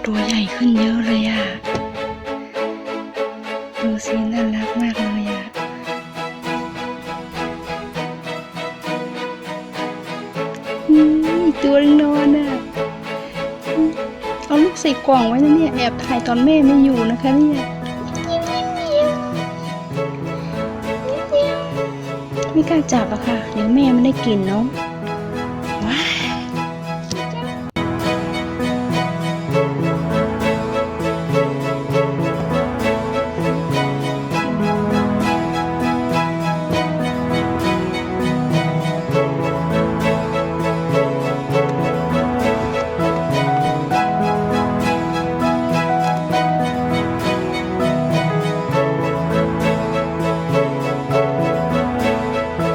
ตัวใหญ่ขึ้นเยอะเลยอ่ะดูสิน่ารักมากเลยอ่ะอีกตัวนึงนอนอ่ะเอาลูกใส่กล่องไว้นะเนี่ยแอบถ่ายตอนแม่ไม่อยู่นะคะเนี่ยไม่กล้าจับอะค่ะเดี๋ยวแม่ไม่ได้กินเนาะ